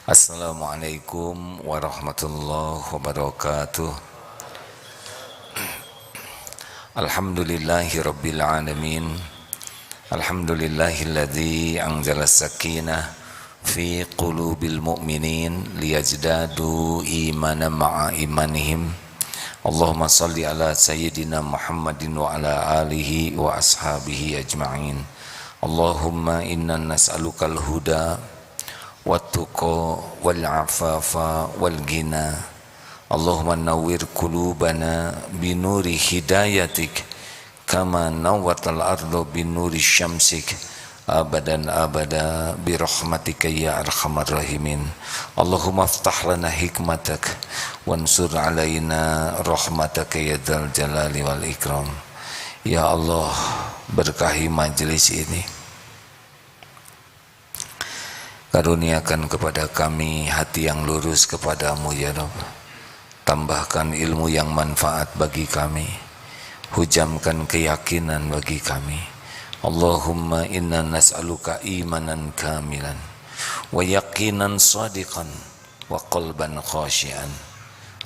Assalamualaikum warahmatullahi wabarakatuh. Alhamdulillahi rabbil alamin. Alhamdulillahilladzi anzala sakinah fi qulubil mu'minin liyazdadu imanan ma'a imanihim. Allahumma salli ala sayyidina Muhammadin wa ala alihi wa ashabihi ajma'in. Allahumma inna nas'alukal huda wattuqa wal afafa wal ghina. Allahumma nawwir qulubana binuri hidayatik kama nawwatal ardu binuri syamsik abadan abada birahmatika ya arhamar rahimin. Allahumma aftah lana hikmatak wansur alaina rahmataka ya dzal jalali wal ikram. Ya Allah, berkahi majelis ini, karuniakan kepada kami hati yang lurus kepadamu ya Rabb. Tambahkan ilmu yang manfaat bagi kami, hujamkan keyakinan bagi kami. Allahumma inna nas'aluka imanan kamilan wa yaqinan sadiqan wa qalban khashian.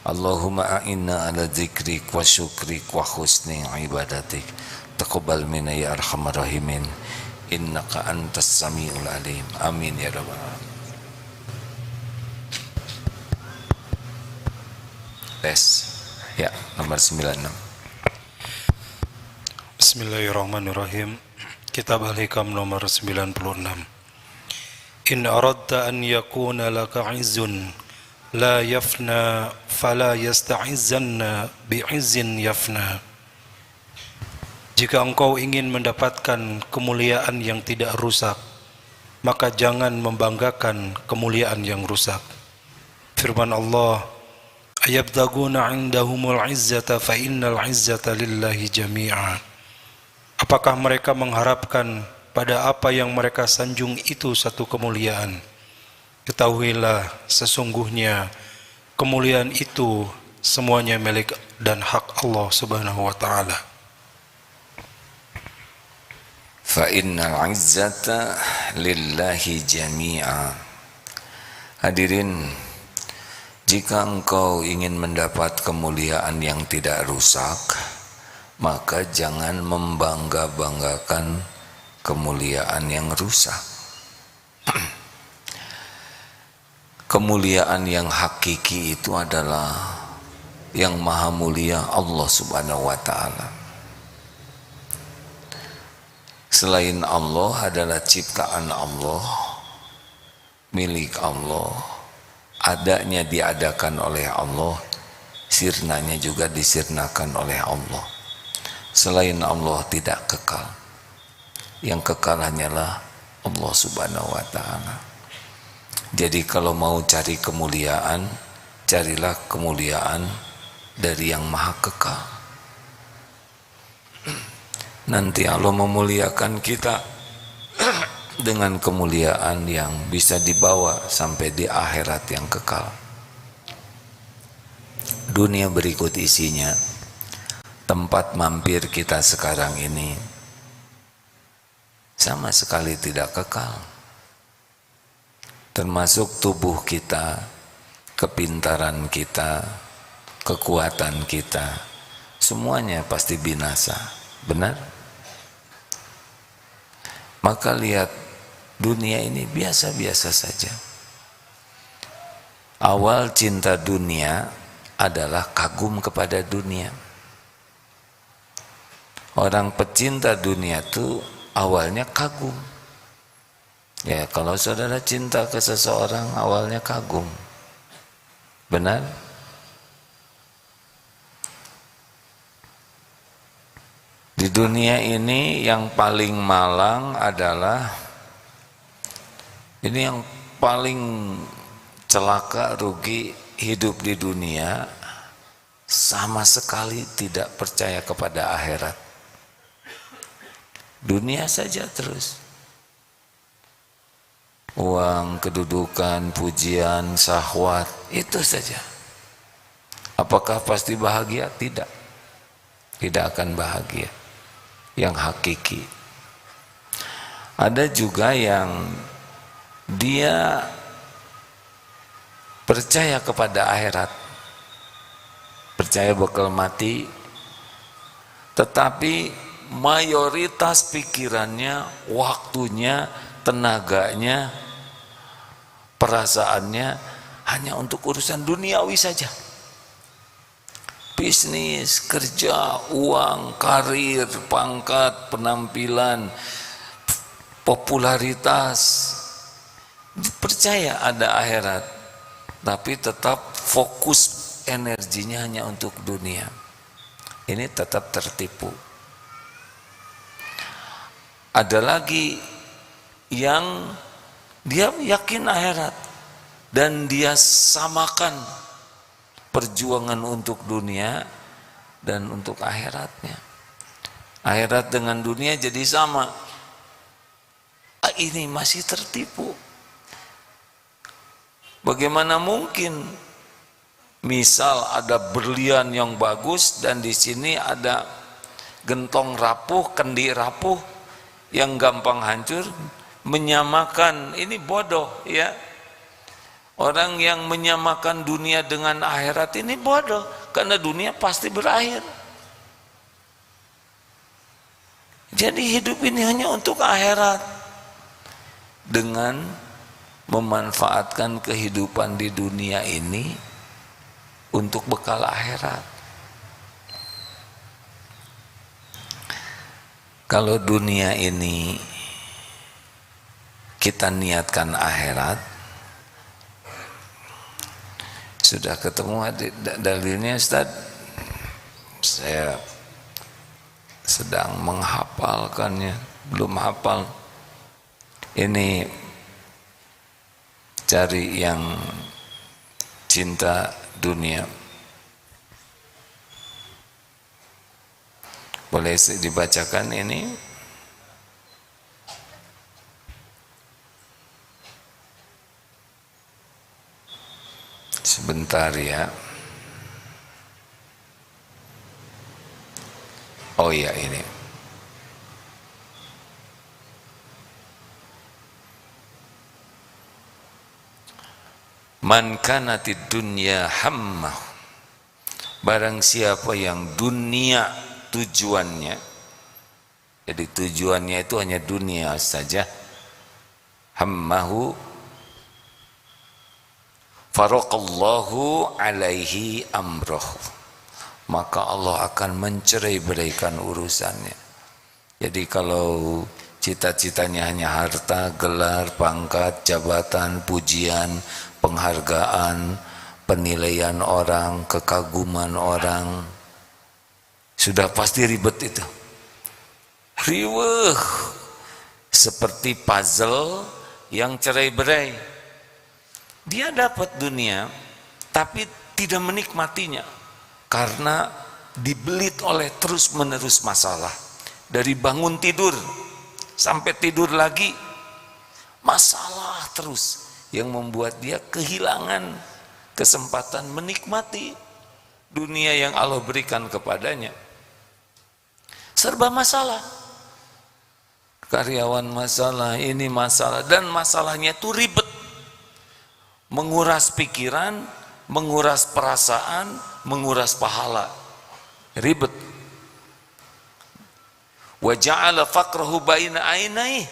Allahumma a'inna ala dzikrik wa syukrik wa husni ibadatik. Taqabbal minna ya arhamar rahimin, innaka antas samiul alim. Amin ya rabbal alamin. Tes ya, nomor 96. Bismillahirrahmanirrahim. Kitab Al-Hikam nomor 96. In aradta an yakuna laka izzun la yafna fala yasta'izzanna bi'izzin yafna. Jika engkau ingin mendapatkan kemuliaan yang tidak rusak, maka jangan membanggakan kemuliaan yang rusak. Firman Allah, ayabtaguna indahumul izzata fa innal izzata lillahi jami'a. Apakah mereka mengharapkan pada apa yang mereka sanjung itu satu kemuliaan? Ketahuilah sesungguhnya kemuliaan itu semuanya milik dan hak Allah Subhanahu wa taala. Fa innal izzata lillahi jami'a. Hadirin, jika engkau ingin mendapat kemuliaan yang tidak rusak, maka jangan membangga-banggakan kemuliaan yang rusak. Kemuliaan yang hakiki itu adalah yang maha mulia Allah Subhanahu wa ta'ala. Selain Allah adalah ciptaan Allah, milik Allah, adanya diadakan oleh Allah, sirnanya juga disirnakan oleh Allah. Selain Allah tidak kekal, yang kekal hanyalah Allah Subhanahu wa ta'ala. Jadi kalau mau cari kemuliaan, carilah kemuliaan dari yang maha kekal. Nanti Allah memuliakan kita dengan kemuliaan yang bisa dibawa sampai di akhirat yang kekal. Dunia berikut isinya, tempat mampir kita sekarang ini sama sekali tidak kekal. Termasuk tubuh kita, kepintaran kita, kekuatan kita, semuanya pasti binasa. Benar? Maka lihat, dunia ini biasa-biasa saja. Awal cinta dunia adalah kagum kepada dunia. Orang pecinta dunia itu awalnya kagum. Ya, kalau saudara cinta ke seseorang awalnya kagum. Benar? Di dunia ini yang paling malang adalah, ini yang paling celaka, rugi, hidup di dunia sama sekali tidak percaya kepada akhirat. Dunia saja terus. Uang, kedudukan, pujian, syahwat, itu saja. Apakah pasti bahagia? Tidak. Tidak akan bahagia. Yang hakiki. Ada juga yang dia percaya kepada akhirat, percaya bakal mati, tetapi mayoritas pikirannya, waktunya, tenaganya, perasaannya hanya untuk urusan duniawi saja. Bisnis, kerja, uang, karir, pangkat, penampilan, popularitas. Percaya ada akhirat, tapi tetap fokus energinya hanya untuk dunia. Ini tetap tertipu. Ada lagi yang dia yakin akhirat dan dia samakan perjuangan untuk dunia dan untuk akhiratnya. Akhirat dengan dunia jadi sama. Ini masih tertipu. Bagaimana mungkin misal ada berlian yang bagus dan di sini ada gentong rapuh, kendi rapuh yang gampang hancur, menyamakan, ini bodoh ya. Orang yang menyamakan dunia dengan akhirat ini bodoh, karena dunia pasti berakhir. Jadi hidup ini hanya untuk akhirat, dengan memanfaatkan kehidupan di dunia ini untuk bekal akhirat. Kalau dunia ini kita niatkan akhirat, sudah ketemu dalilnya Ustaz. Saya sedang menghafalkannya, belum hafal. Ini cari yang cinta dunia. Boleh dibacakan ini? Sebentar ya. Oh iya ini. Man kanatid dunya hammah. Barang siapa yang dunia tujuannya, jadi tujuannya itu hanya dunia saja, hammahu faraqallahu alaihi amroh, maka Allah akan mencerai-beraikan urusannya. Jadi kalau cita-citanya hanya harta, gelar, pangkat, jabatan, pujian, penghargaan, penilaian orang, kekaguman orang, sudah pasti ribet itu. Riweuh, seperti puzzle yang cerai-berai. Dia dapat dunia tapi tidak menikmatinya karena dibelit oleh terus-menerus masalah. Dari bangun tidur sampai tidur lagi, masalah terus yang membuat dia kehilangan kesempatan menikmati dunia yang Allah berikan kepadanya. Serba masalah. Karyawan masalah, ini masalah, dan masalahnya itu ribet. Menguras pikiran, menguras perasaan, menguras pahala. Ribet. Wa ja'ala faqrahu baina ainaihi.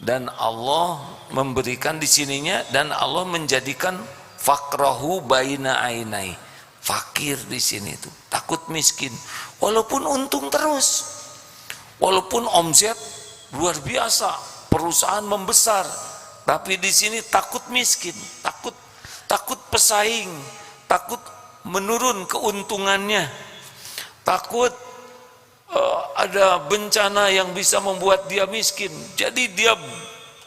Dan Allah memberikan di sininya, dan Allah menjadikan faqrahu baina ainaihi. Fakir di sini itu, takut miskin. Walaupun untung terus. Walaupun omzet luar biasa, perusahaan membesar, tapi di sini takut miskin, takut pesaing, takut menurun keuntungannya, takut ada bencana yang bisa membuat dia miskin. Jadi dia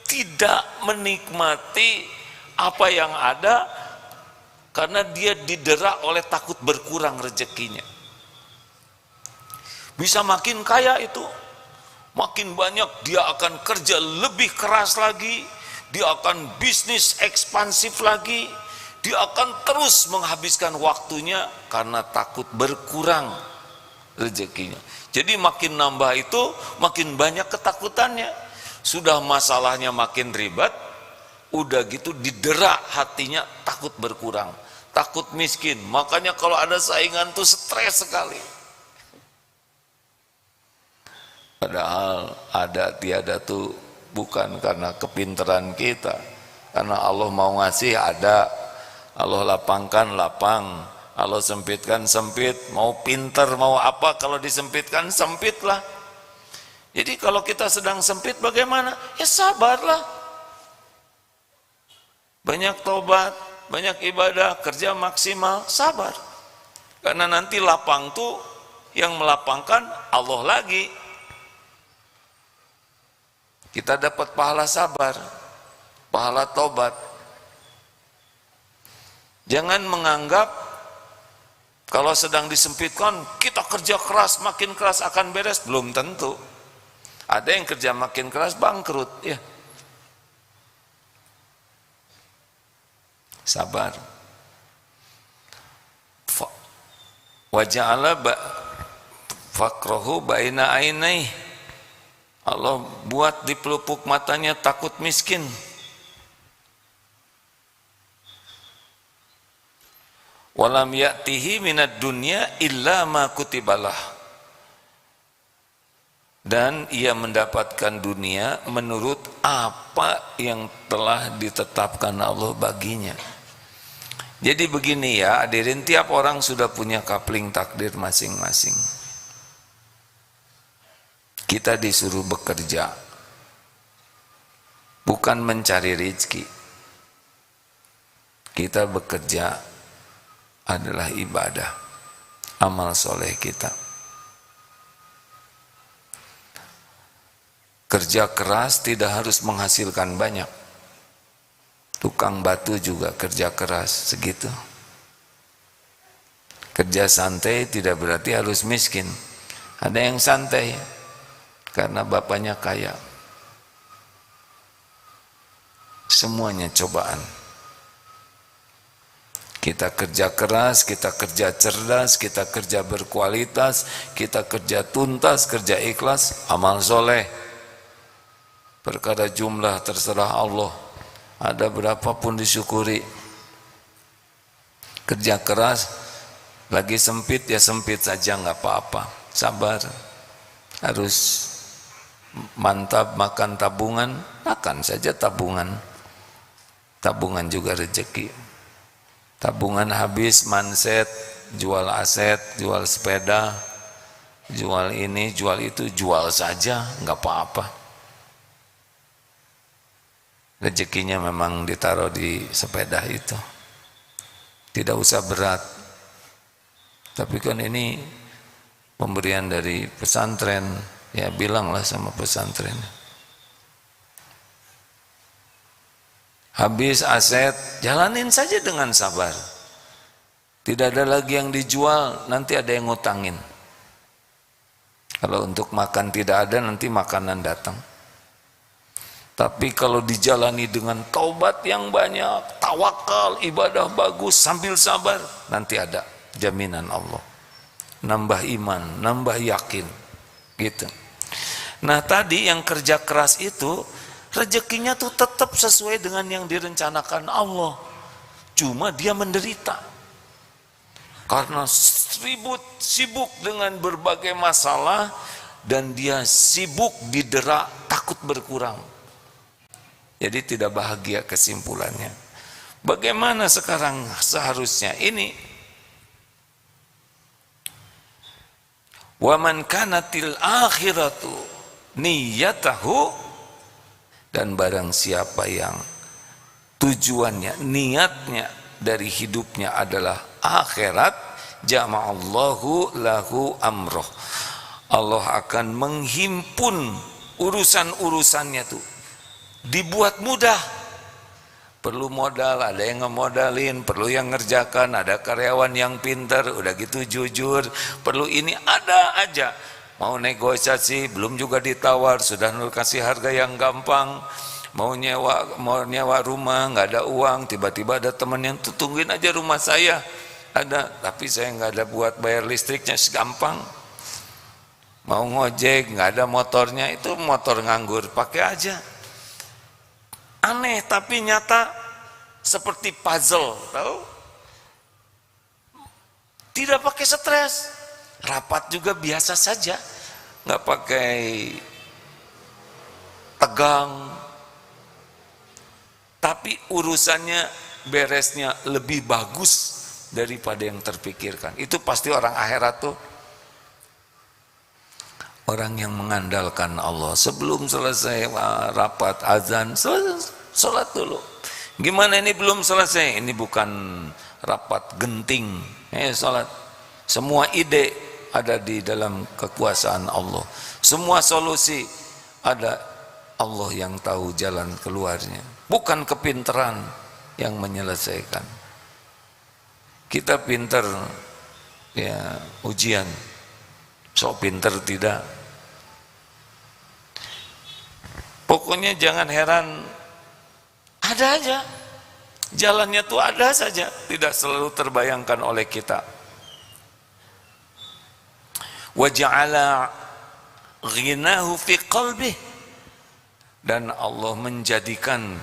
tidak menikmati apa yang ada karena dia didera oleh takut berkurang rezekinya. Bisa makin kaya itu, makin banyak dia akan kerja lebih keras lagi, dia akan bisnis ekspansif lagi, dia akan terus menghabiskan waktunya karena takut berkurang rezekinya. Jadi makin nambah itu, makin banyak ketakutannya. Sudah masalahnya makin ribet, udah gitu didera hatinya, takut berkurang, takut miskin. Makanya kalau ada saingan tuh stres sekali. Padahal ada tiada tuh bukan karena kepintaran kita, karena Allah mau ngasih ada, Allah lapangkan lapang, Allah sempitkan sempit. Mau pinter mau apa, kalau disempitkan sempitlah. Jadi kalau kita sedang sempit bagaimana? Ya sabarlah, banyak tobat, banyak ibadah, kerja maksimal, sabar. Karena nanti lapang tuh yang melapangkan Allah lagi. Kita dapat pahala sabar, pahala tobat. Jangan menganggap kalau sedang disempitkan kita kerja keras, makin keras akan beres. Belum tentu. Ada yang kerja makin keras bangkrut, ya. Sabar. Wa ja'ala faqrahu baina ainai. Allah buat di pelupuk matanya takut miskin. Walam ya'tihi minad dunya illa ma kutibalah. Dan ia mendapatkan dunia menurut apa yang telah ditetapkan Allah baginya. Jadi begini ya, hadirin, tiap orang sudah punya kapling takdir masing-masing. Kita disuruh bekerja, bukan mencari rezeki. Kita bekerja adalah ibadah, amal soleh kita. Kerja keras tidak harus menghasilkan banyak. Tukang batu juga kerja keras segitu. Kerja santai tidak berarti harus miskin. Ada yang santai karena bapaknya kaya. Semuanya cobaan. Kita kerja keras, kita kerja cerdas, kita kerja berkualitas, kita kerja tuntas, kerja ikhlas, amal soleh. Perkara jumlah terserah Allah. Ada berapapun disyukuri. Kerja keras, lagi sempit ya sempit saja, nggak apa-apa. Sabar. Harus mantap makan tabungan, makan saja tabungan. Tabungan juga rezeki. Tabungan habis, manset, jual aset, jual sepeda, jual ini, jual itu, jual saja, nggak apa-apa. Rezekinya memang ditaruh di sepeda itu. Tidak usah berat. Tapi kan ini pemberian dari pesantren, ya bilanglah sama pesantren. Habis aset, jalanin saja dengan sabar. Tidak ada lagi yang dijual, nanti ada yang ngutangin. Kalau untuk makan tidak ada, nanti makanan datang. Tapi kalau dijalani dengan taubat yang banyak, tawakal, ibadah bagus, sambil sabar, nanti ada jaminan Allah. Nambah iman, nambah yakin. Gitu. Nah tadi yang kerja keras itu, rezekinya tuh tetap sesuai dengan yang direncanakan Allah. Cuma dia menderita. Karena sibuk dengan berbagai masalah, dan dia sibuk didera, takut berkurang. Jadi tidak bahagia kesimpulannya. Bagaimana sekarang seharusnya ini? Wa man kanatil akhiratu niyatahu, dan barang siapa yang tujuannya, niatnya dari hidupnya adalah akhirat, jama'allahu lahu amroh. Allah akan menghimpun urusan-urusannya tuh, dibuat mudah. Perlu modal, ada yang ngemodalin, perlu yang ngerjakan, ada karyawan yang pintar, udah gitu jujur, perlu ini, ada aja. Mau negosiasi, belum juga ditawar, sudah kasih harga yang gampang. Mau nyewa rumah, nggak ada uang, tiba-tiba ada teman yang tungguin aja rumah saya. Ada, tapi saya nggak ada buat bayar listriknya, segampang. Mau ngojek, nggak ada motornya, itu motor nganggur, pakai aja. Aneh tapi nyata, seperti puzzle, tahu? Tidak pakai stres. Rapat juga biasa saja, nggak pakai tegang. Tapi urusannya beresnya lebih bagus daripada yang terpikirkan. Itu pasti orang akhirat tuh orang yang mengandalkan Allah. Sebelum selesai rapat azan, sholat dulu. Gimana ini belum selesai? Ini bukan rapat genting. Sholat. Semua ide ada di dalam kekuasaan Allah. Semua solusi ada, Allah yang tahu jalan keluarnya. Bukan kepintaran yang menyelesaikan. Kita pinter ya ujian, sok pinter tidak. Pokoknya jangan heran, ada aja jalannya tuh, ada saja, tidak selalu terbayangkan oleh kita. Wa ja'ala ghinahu fi qalbih, dan Allah menjadikan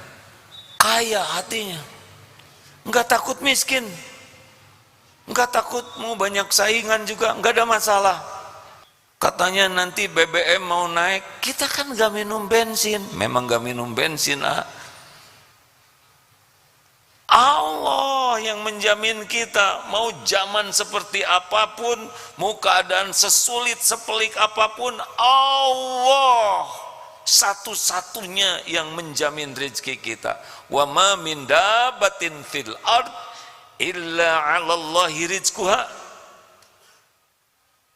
kaya hatinya, enggak takut miskin, enggak takut mau banyak saingan juga, enggak ada masalah. Katanya nanti BBM mau naik, kita kan enggak minum bensin. Memang enggak minum bensin, Allah yang menjamin kita, mau zaman seperti apapun, mau keadaan sesulit sepelik apapun, Allah satu-satunya yang menjamin rezeki kita. Wa ma min dabatin fil ard illa 'ala Allahi rizquha.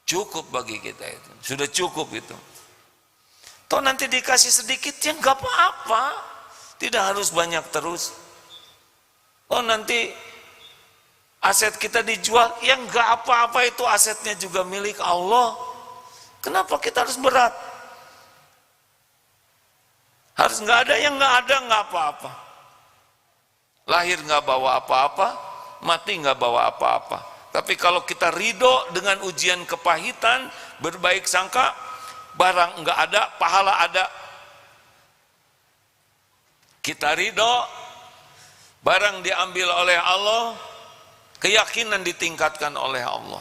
Cukup bagi kita itu, sudah cukup itu. Toh nanti dikasih sedikit ya enggak apa-apa, tidak harus banyak terus. Oh nanti aset kita dijual, ya enggak apa-apa, itu asetnya juga milik Allah. Kenapa kita harus berat? Harus enggak ada, ya enggak ada, enggak apa-apa. Lahir enggak bawa apa-apa, mati enggak bawa apa-apa. Tapi kalau kita ridho dengan ujian kepahitan, berbaik sangka, barang enggak ada, pahala ada. Kita ridho, barang diambil oleh Allah, keyakinan ditingkatkan oleh Allah.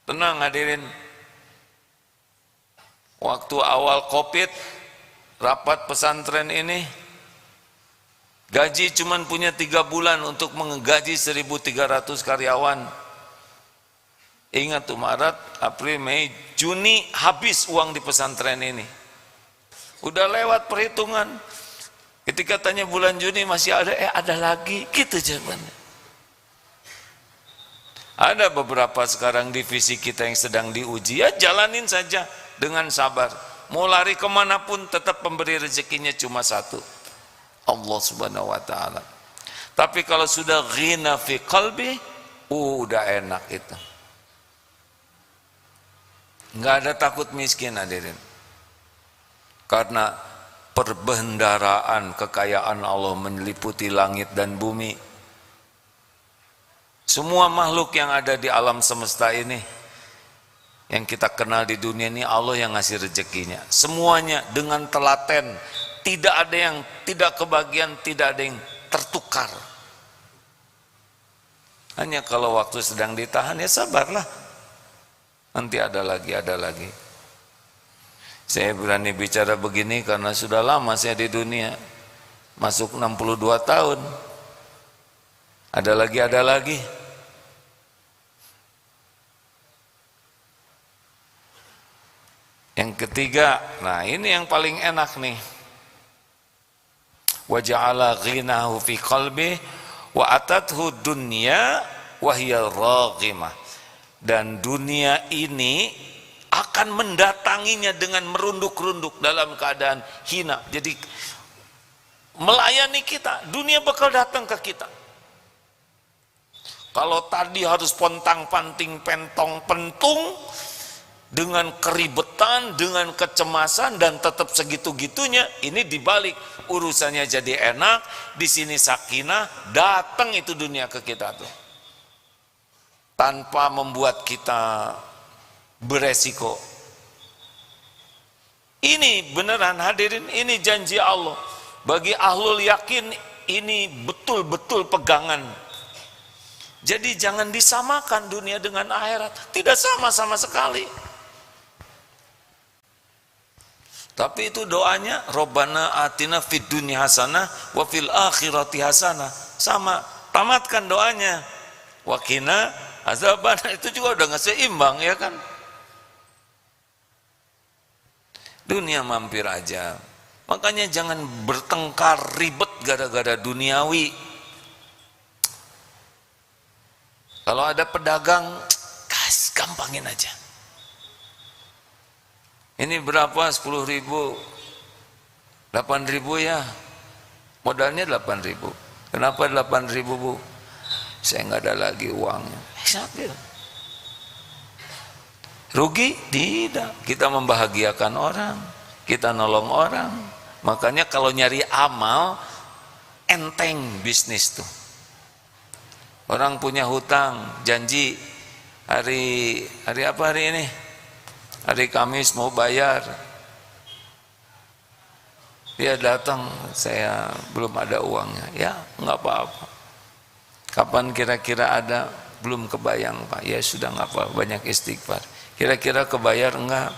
Tenang hadirin, waktu awal Covid, rapat pesantren ini, gaji cuman punya 3 bulan untuk menggaji 1.300 karyawan. Ingat tuh, Maret, April, Mei, Juni habis uang di pesantren ini. Udah lewat perhitungan. Ketika tanya bulan Juni masih ada, ada lagi, gitu jawabannya. Ada beberapa sekarang divisi kita yang sedang diuji, ya jalanin saja dengan sabar. Mau lari kemanapun tetap pemberi rezekinya cuma satu, Allah subhanahu wa ta'ala. Tapi kalau sudah ghina fi qalbi, udah enak itu. Nggak ada takut miskin hadirin. Karena perbendaharaan kekayaan Allah meliputi langit dan bumi. Semua makhluk yang ada di alam semesta ini, yang kita kenal di dunia ini, Allah yang ngasih rezekinya. Semuanya dengan telaten. Tidak ada yang tidak kebagian, tidak ada yang tertukar. Hanya kalau waktu sedang ditahan, ya sabarlah. Nanti ada lagi, ada lagi. Saya berani bicara begini karena sudah lama saya di dunia. Masuk 62 tahun. Ada lagi, ada lagi. Yang ketiga, nah ini yang paling enak nih. Wa ja'ala ghinahu fi qalbi wa atathu dunya wa hiya raghimah. Dan dunia ini akan mendatanginya dengan merunduk-runduk dalam keadaan hina. Jadi melayani kita, dunia bakal datang ke kita. Kalau tadi harus pontang-panting, pentong-pentung, dengan keribetan, dengan kecemasan, dan tetap segitu-gitunya, ini dibalik, urusannya jadi enak, di sini sakinah, datang itu dunia ke kita tuh, tanpa membuat kita beresiko. Ini beneran hadirin, ini janji Allah. Bagi ahlul yakin ini betul-betul pegangan. Jadi jangan disamakan dunia dengan akhirat. Tidak sama sama sekali. Tapi itu doanya, Rabbana atina fid dunya hasanah wa fil akhirati hasanah. Sama, tamatkan doanya. Wa qina azabannar, itu juga udah nggak seimbang, ya kan? Dunia mampir aja. Makanya jangan bertengkar ribet gara-gara duniawi. Kalau ada pedagang, gampangin aja. Ini berapa? 10.000, 8.000 ya. Modalnya 8.000. Kenapa 8.000, Bu? Saya nggak ada lagi uangnya. Sambil. Rugi? Tidak. Kita membahagiakan orang, kita nolong orang. Makanya kalau nyari amal, enteng bisnis tuh. Orang punya hutang, janji hari apa hari ini? Hari Kamis mau bayar. Dia datang, saya belum ada uangnya. Ya, nggak apa-apa. Kapan kira-kira ada? Belum kebayang, Pak. Ya sudah, nggak apa, banyak istighfar. Kira-kira kebayar enggak?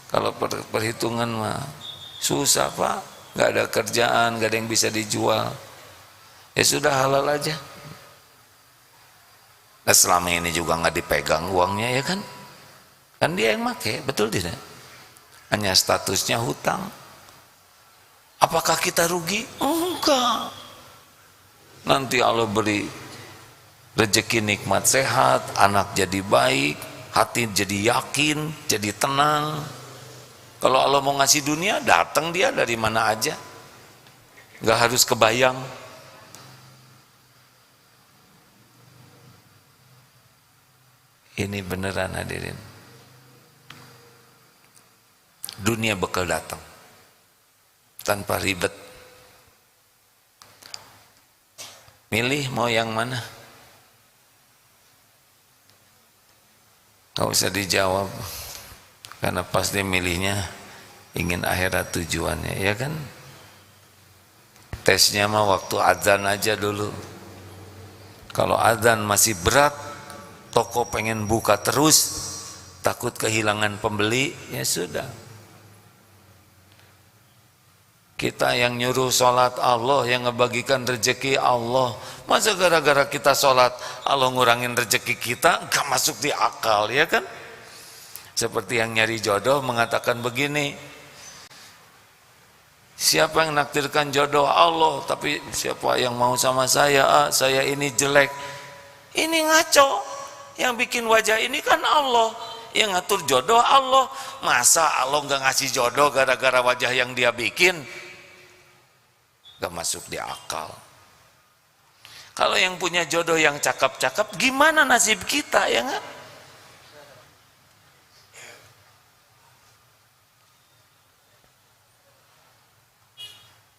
Kalau perhitungan mah susah, Pak. Nggak ada kerjaan, nggak ada yang bisa dijual. Ya sudah, halal aja. Nah, selama ini juga nggak dipegang uangnya, ya kan? Kan dia yang make, betul tidak? Hanya statusnya hutang. Apakah kita rugi? Enggak. Nanti Allah beri rezeki nikmat sehat, anak jadi baik, hati jadi yakin, jadi tenang. Kalau Allah mau ngasih dunia, datang dia dari mana aja. Nggak harus kebayang. Ini beneran hadirin. Dunia bakal datang tanpa ribet. Milih mau yang mana? Gak usah dijawab, karena pasti milihnya ingin akhirat tujuannya, ya kan? Tesnya mah waktu azan aja dulu. Kalau azan masih berat, toko pengen buka terus, takut kehilangan pembeli, ya sudah. Kita yang nyuruh sholat Allah, yang ngebagikan rezeki Allah. Masa gara-gara kita sholat Allah ngurangin rezeki kita? Gak masuk di akal, ya kan? Seperti yang nyari jodoh mengatakan begini, siapa yang naktirkan jodoh? Allah. Tapi siapa yang mau sama saya? Saya ini jelek. Ini ngaco. Yang bikin wajah ini kan Allah. Yang ngatur jodoh Allah. Masa Allah gak ngasih jodoh gara-gara wajah yang dia bikin? Gak masuk di akal. Kalau yang punya jodoh yang cakep-cakep, gimana nasib kita, ya nggak?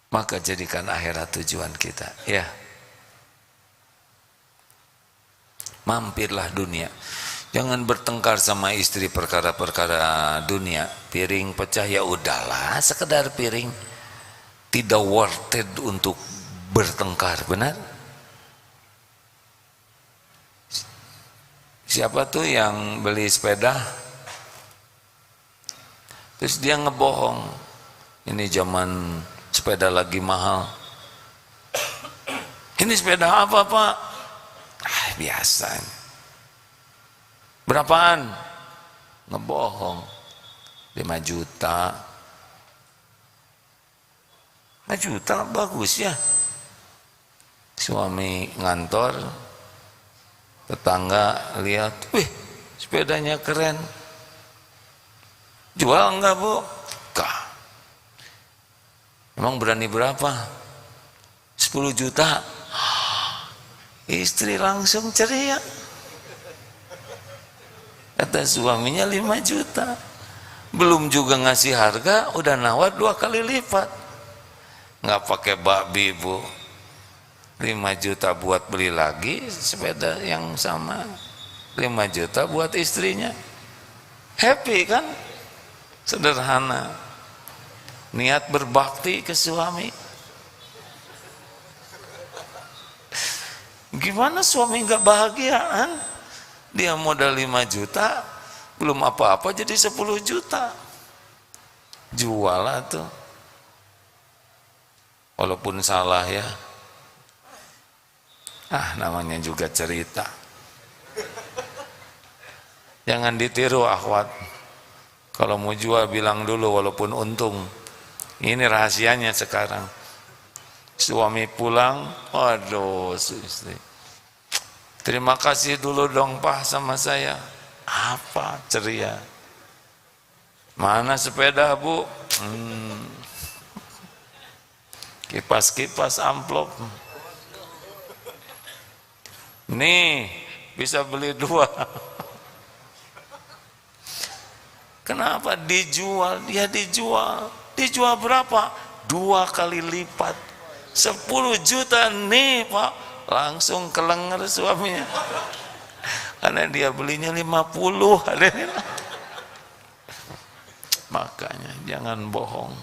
Maka jadikan akhirat tujuan kita, ya. Mampirlah dunia. Jangan bertengkar sama istri perkara-perkara dunia. Piring pecah, ya udahlah, sekedar piring. Tidak worth it untuk bertengkar, benar? Siapa tuh yang beli sepeda terus dia ngebohong, ini zaman sepeda lagi mahal. Ini sepeda apa, Pak? Biasa. Berapaan? Ngebohong. 5 juta. 5 juta bagus ya. Suami ngantor, tetangga lihat, wih, sepedanya keren. Jual enggak, Bu? Enggak. Emang berani berapa? 10 juta. Istri langsung ceria. Kata suaminya 5 juta. Belum juga ngasih harga, udah nawar 2 kali lipat. Nggak pakai babi, Bu. 5 juta buat beli lagi sepeda yang sama. 5 juta buat istrinya. Happy kan? Sederhana. Niat berbakti ke suami. Gimana suami nggak bahagiaan? Dia modal 5 juta, belum apa-apa jadi 10 juta. Jual lah tuh. Walaupun salah ya. Namanya juga cerita. Jangan ditiru akhwat. Kalau mau jual bilang dulu walaupun untung. Ini rahasianya sekarang. Suami pulang, waduh istri. Terima kasih dulu dong Pak sama saya. Apa? Ceria. Mana sepeda Bu? Kipas-kipas amplop. Nih, bisa beli 2. Kenapa? Dijual, dia dijual. Dijual berapa? 2 kali lipat. 10 juta nih Pak. Langsung kelenger suaminya. Karena dia belinya 50. Makanya jangan bohong.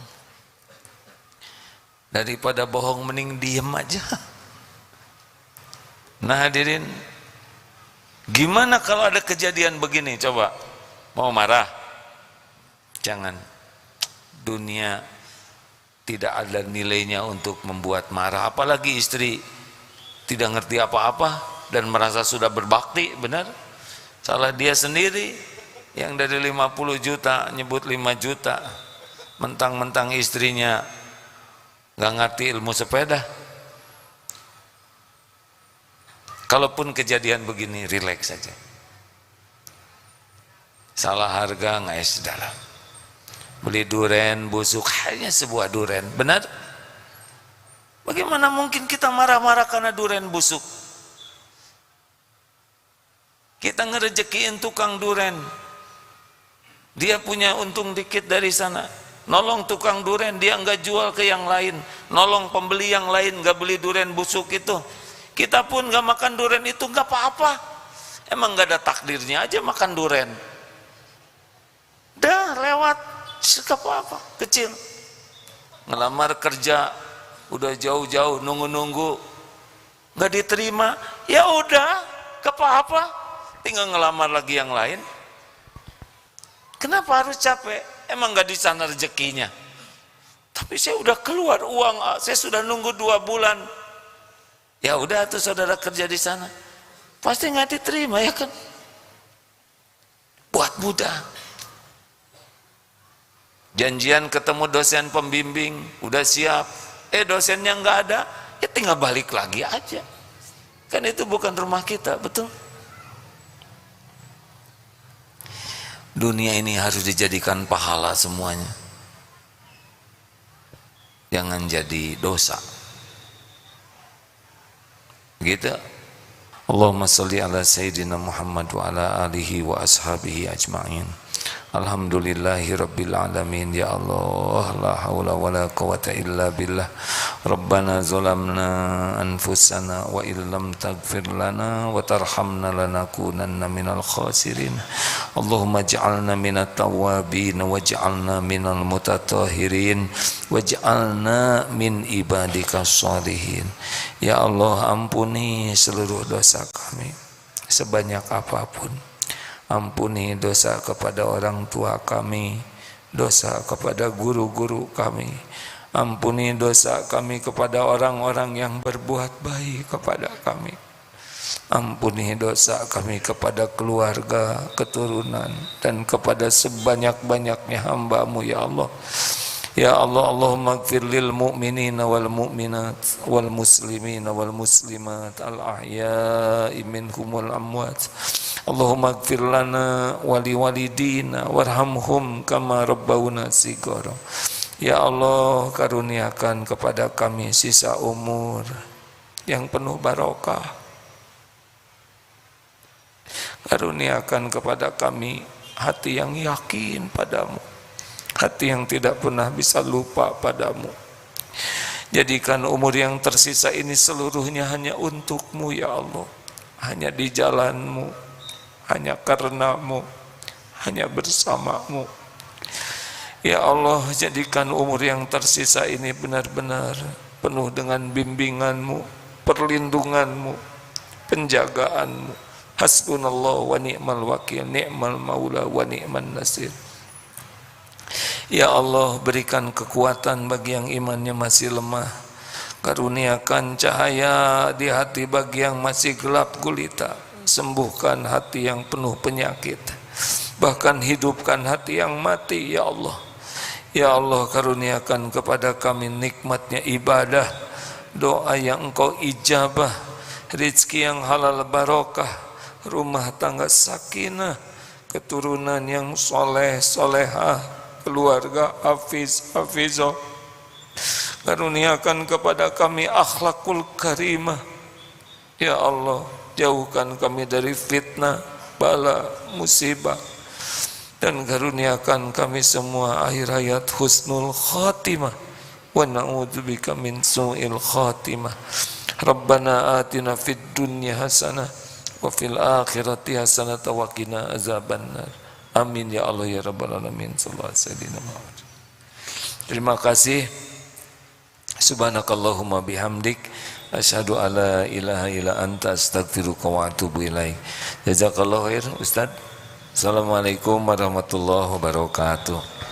Daripada bohong mending diem aja. Nah hadirin, gimana kalau ada kejadian begini? Coba, mau marah? Jangan. Dunia tidak ada nilainya untuk membuat marah. Apalagi istri tidak ngerti apa-apa dan merasa sudah berbakti, benar? Salah dia sendiri. Yang dari 50 juta nyebut 5 juta. Mentang-mentang istrinya nggak ngerti ilmu sepeda. Kalaupun kejadian begini, rileks saja. Salah harga nggak dalam. Beli duren busuk, hanya sebuah duren, benar? Bagaimana mungkin kita marah-marah karena duren busuk? Kita ngerejekiin tukang duren, dia punya untung dikit dari sana, nolong tukang duren, dia nggak jual ke yang lain, nolong pembeli yang lain nggak beli duren busuk itu. Kita pun nggak makan duren itu, nggak apa-apa. Emang nggak ada takdirnya aja makan duren. Dah lewat, nggak apa-apa, kecil. Ngelamar kerja, udah jauh-jauh nunggu-nunggu, nggak diterima, ya udah, nggak apa-apa. Tinggal ngelamar lagi yang lain. Kenapa harus capek? Emang nggak di sana rezekinya? Tapi saya udah keluar uang, saya sudah nunggu 2 bulan. Ya udah tuh saudara kerja di sana, pasti nggak diterima ya kan? Buat mudah. Janjian ketemu dosen pembimbing, udah siap. Dosennya nggak ada, ya tinggal balik lagi aja. Kan itu bukan rumah kita, betul? Dunia ini harus dijadikan pahala semuanya. Jangan jadi dosa. Gitu. Allahumma salli ala Sayyidina Muhammad wa ala alihi wa ashabihi ajma'in. Alhamdulillahi Rabbil Alamin. Ya Allah, la hawla wa la quwata illa billah. Rabbana zalamna anfusana wa illam taghfir lana wa tarhamna lanakunanna minal khasirin. Allahumma ij'alna minat tawwabin waj'alna minal mutatahhirin waj'alna min ibadikas shalihin. Ya Allah, ampuni seluruh dosa kami sebanyak apapun. Ampuni dosa kepada orang tua kami, dosa kepada guru-guru kami. Ampuni dosa kami kepada orang-orang yang berbuat baik kepada kami. Ampuni dosa kami kepada keluarga, keturunan, dan kepada sebanyak-banyaknya hamba-Mu ya Allah. Ya Allah, Allahumma ighfir lil mu'minina wal mu'minat wal muslimina wal muslimat al ahya'i minhum wal amwat. Allahumma ighfir lana wa li walidina warhamhum kama rabbawna shighara. Ya Allah, karuniakan kepada kami sisa umur yang penuh barokah. Karuniakan kepada kami hati yang yakin padamu, hati yang tidak pernah bisa lupa padamu. Jadikan umur yang tersisa ini seluruhnya hanya untuk-Mu ya Allah, hanya di jalan-Mu, hanya karena-Mu, hanya bersama-Mu. Ya Allah, jadikan umur yang tersisa ini benar-benar penuh dengan bimbingan-Mu, perlindungan-Mu, penjagaan-Mu. Hasbunallah wa ni'mal wakil, ni'mal maula wa ni'man nasir. Ya Allah, berikan kekuatan bagi yang imannya masih lemah. Karuniakan cahaya di hati bagi yang masih gelap gulita. Sembuhkan hati yang penuh penyakit. Bahkan hidupkan hati yang mati, ya Allah. Ya Allah, karuniakan kepada kami nikmatnya ibadah, doa yang Engkau ijabah, rizki yang halal barokah, rumah tangga sakinah, keturunan yang soleh solehah, keluarga hafiz hafizah. Karuniakan kepada kami akhlakul karimah. Ya Allah, jauhkan kami dari fitnah, bala, musibah, dan karuniakan kami semua akhir hayat husnul khatimah wa na'udzubika min su'il khatimah. Rabbana atina fid dunya hasanah wa fil akhirati hasanah wa qina azabannar. Amin ya Allah ya rabbal alamin. Sallallahu alaihi wasallam. Terima kasih. Subhanakallahumma bihamdik asyhadu alla ilaha illa anta astaghfiruka wa atubu ilaik. Jazakallahu khair Ustaz. Assalamualaikum warahmatullahi wabarakatuh.